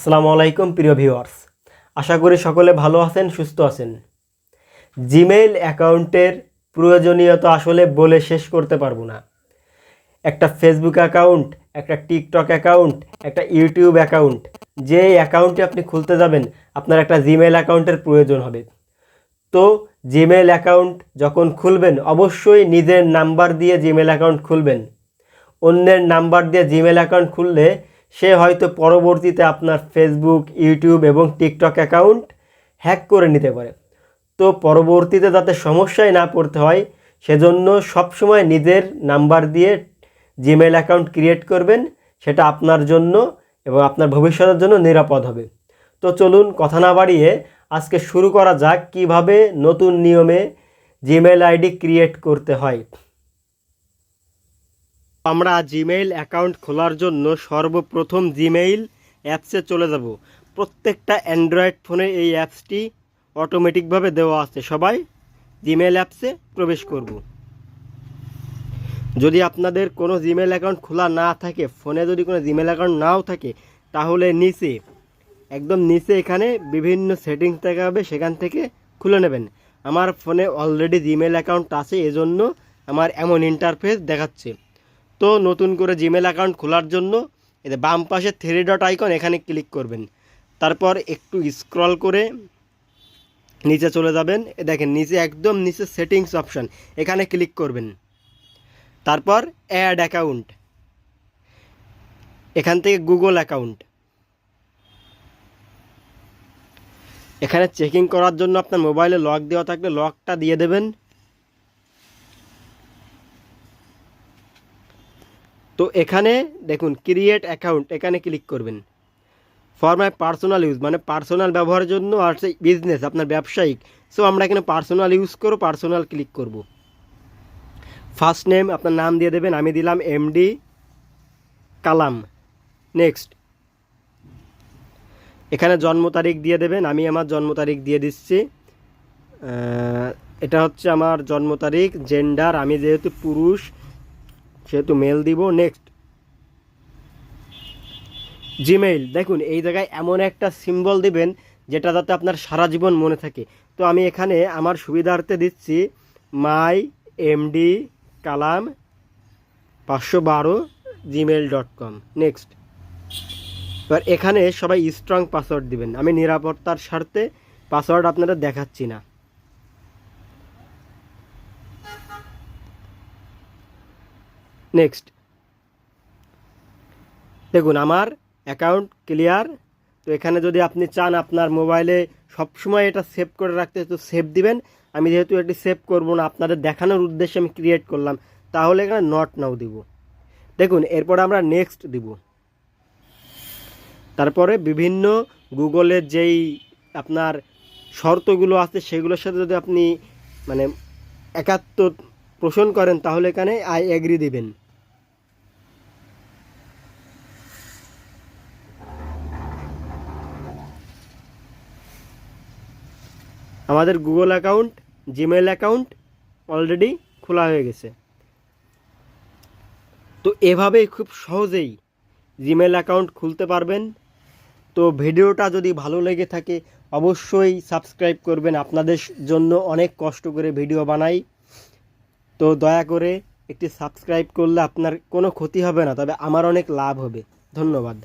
আসসালামু আলাইকুম প্রিয় ভিউয়ার্স, আশা করি সকলে ভালো আছেন, সুস্থ আছেন। জিমেইল অ্যাকাউন্টের প্রয়োজনীয়তা আসলে বলে শেষ করতে পারবো না। একটা ফেসবুক অ্যাকাউন্ট, একটা টিকটক অ্যাকাউন্ট, একটা ইউটিউব অ্যাকাউন্ট, যে অ্যাকাউন্টে আপনি খুলতে যাবেন আপনার একটা জিমেইল অ্যাকাউন্টের প্রয়োজন হবে। তো জিমেইল অ্যাকাউন্ট যখন খুলবেন অবশ্যই নিজের নাম্বার দিয়ে জিমেইল অ্যাকাউন্ট খুলবেন। অন্যের নাম্বার দিয়ে জিমেইল অ্যাকাউন্ট খুললে সে হয়তো পরবর্তীতে আপনার ফেসবুক, ইউটিউব এবং টিকটক অ্যাকাউন্ট হ্যাক করে নিতে পারে। তো পরবর্তীতে যাতে সমস্যায় না পড়তে হয় সেজন্য সবসময় নিজের নাম্বার দিয়ে জিমেইল অ্যাকাউন্ট ক্রিয়েট করবেন, সেটা আপনার জন্য এবং আপনার ভবিষ্যতের জন্য নিরাপদ হবে। তো চলুন কথা না বাড়িয়ে আজকে শুরু করা যাক কিভাবে নতুন নিয়মে জিমেইল আইডি ক্রিয়েট করতে হয়। আমরা জিমেইল অ্যাকাউন্ট খোলার জন্য সর্বপ্রথম জিমেইল অ্যাপসে চলে যাব। প্রত্যেকটা অ্যান্ড্রয়েড ফোনে এই অ্যাপসটি অটোমেটিকভাবে দেওয়া আছে। সবাই জিমেইল অ্যাপসে প্রবেশ করব। যদি আপনাদের কোনো জিমেইল অ্যাকাউন্ট খোলা না থাকে, ফোনে যদি কোনো জিমেইল অ্যাকাউন্ট নাও থাকে, তাহলে নিচে একদম নিচে এখানে বিভিন্ন সেটিংস দেখা হবে, সেখান থেকে খুলে নেবেন। আমার ফোনে অলরেডি জিমেইল অ্যাকাউন্ট আছে, এজন্য আমার এমন ইন্টারফেস দেখাচ্ছে। তো নতুন করে জিমেইল অ্যাকাউন্ট খোলার জন্য এই যে বাম পাশে থ্রি ডট আইকন, এখানে ক্লিক করবেন। তারপর একটু স্ক্রল করে নিচে চলে যাবেন। দেখেন নিচে একদম নিচে সেটিংস অপশান, এখানে ক্লিক করবেন। তারপর অ্যাড অ্যাকাউন্ট, এখান থেকে গুগল অ্যাকাউন্ট। এখানে চেকিং করার জন্য আপনার মোবাইলে লক দেওয়া থাকলে লকটা দিয়ে দেবেন। তো এখানে দেখুন ক্রিয়েট অ্যাকাউন্ট, এখানে ক্লিক করবেন। ফর মাই পার্সোনাল ইউজ মানে পার্সোনাল ব্যবহারের জন্য, আর সেই বিজনেস আপনার ব্যবসায়িক। সো আমরা এখানে পার্সোনাল ইউজ করব, পার্সোনাল ক্লিক করব। ফার্স্ট নেম আপনার নাম দিয়ে দেবেন, আমি দিলাম এমডি কালাম। নেক্সট, এখানে জন্ম তারিখ দিয়ে দেবেন, আমি আমার জন্ম তারিখ দিয়ে দিচ্ছি। এটা হচ্ছে আমার জন্ম তারিখ। জেন্ডার, আমি যেহেতু পুরুষ সেহেতু মেল দিব। নেক্সট, জিমেইল, দেখুন এই জায়গায় এমন একটা সিম্বল দিবেন যেটা যাতে আপনার সারা জীবন মনে থাকে। তো আমি এখানে আমার সুবিধার্থে দিচ্ছি মাই এমডি কালাম 512@gmail.com। নেক্সট, এবার এখানে সবাই স্ট্রং পাসওয়ার্ড দিবেন। আমি নিরাপত্তার স্বার্থে পাসওয়ার্ড আপনারা দেখাচ্ছি না। নেক্সট, দেখুন আমার অ্যাকাউন্ট ক্লিয়ার। তো এখানে যদি আপনি চান আপনার মোবাইলে সবসময় এটা সেভ করে রাখতে, তো সেভ দিবেন। আমি যেহেতু এটি সেভ করব না, আপনাদের দেখানোর উদ্দেশ্যে আমি ক্রিয়েট করলাম, তাহলে এখানে নট নাও দিব। দেখুন এরপরে আমরা নেক্সট দিব। তারপরে বিভিন্ন গুগলের যেই আপনার শর্তগুলো আছে সেগুলোর সাথে যদি আপনি মানে একাত্ম পোষণ করেন, তাহলে এখানে আই এগ্রি দিবেন। আমাদের Google account, Gmail account already খোলা হয়ে গেছে। তো এভাবেই খুব সহজেই জিমেইল অ্যাকাউন্ট খুলতে পারবেন। তো ভিডিওটা যদি ভালো লেগে থাকে অবশ্যই সাবস্ক্রাইব করবেন। আপনাদের জন্য অনেক কষ্ট করে ভিডিও বানাই, তো দয়া করে একটি সাবস্ক্রাইব করলে আপনার কোনো ক্ষতি হবে না, তবে আমার অনেক লাভ হবে। ধন্যবাদ।